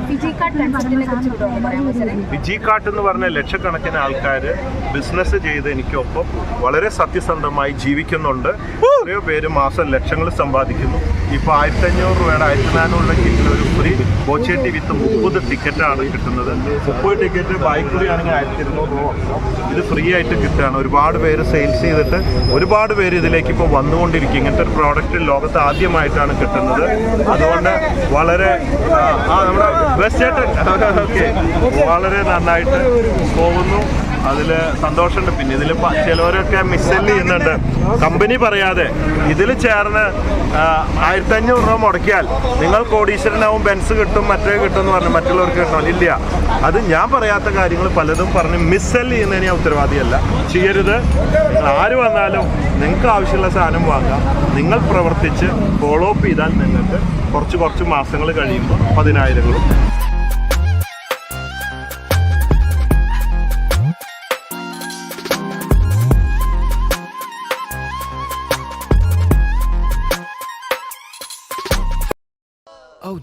Fiji cart എന്ന് പറഞ്ഞ ലക്ഷക്കണക്കിന് ആൾക്കാർ ബിസിനസ് ചെയ്ത് എനിക്കൊപ്പം വളരെ സത്യസന്ധമായി ജീവിക്കുന്നുണ്ട്. എത്രയോ പേര് മാസം ലക്ഷങ്ങൾ സമ്പാദിക്കുന്നു. ഇപ്പോൾ 1500 രൂപയുടെ 1400 കിറ്റിൽ ഒരു ഫ്രീ ബോച്ചേട്ടി വിത്ത് 30 ടിക്കറ്റാണ് കിട്ടുന്നത്. 30 ടിക്കറ്റ് ബൈക്കുറി ആണെങ്കിൽ 1200 രൂപ. ഇത് ഫ്രീ ആയിട്ട് കിട്ടുകയാണ്. ഒരുപാട് പേര് സെയിൽസ് ചെയ്തിട്ട് ഒരുപാട് പേര് ഇതിലേക്ക് ഇപ്പോൾ വന്നുകൊണ്ടിരിക്കും. ഇങ്ങനത്തെ ഒരു പ്രോഡക്റ്റ് ലോകത്ത് ആദ്യമായിട്ടാണ് കിട്ടുന്നത്. അതുകൊണ്ട് വളരെ നമ്മുടെ ബെസ്റ്റ് ഓക്കെ വളരെ നന്നായിട്ട് പോകുന്നു. അതിൽ സന്തോഷമുണ്ട്. പിന്നെ ഇതിൽ ചിലവരൊക്കെ മിസ്സെല്ല് ചെയ്യുന്നുണ്ട്. കമ്പനി പറയാതെ ഇതിൽ ചേർന്ന് 1500 രൂപ മുടക്കിയാൽ നിങ്ങൾ കോടീശ്വരനാവും, ബെൻസ് കിട്ടും, മറ്റേ കിട്ടും എന്ന് പറഞ്ഞു മറ്റുള്ളവർക്ക് കിട്ടണം. ഇല്ല, അത് ഞാൻ പറയാത്ത കാര്യങ്ങൾ പലതും പറഞ്ഞ് മിസ്സെല്ല് ചെയ്യുന്നതിന് ഞാൻ ഉത്തരവാദിയല്ല. ചെയ്യരുത്. ആര് വന്നാലും നിങ്ങൾക്ക് ആവശ്യമുള്ള സാധനം വാങ്ങാം. നിങ്ങൾ പ്രവർത്തിച്ച് ഫോളോ അപ്പ് ചെയ്താൽ നിങ്ങൾക്ക് കുറച്ച് മാസങ്ങൾ കഴിയുമ്പോൾ 10,000ങ്ങളും Oh,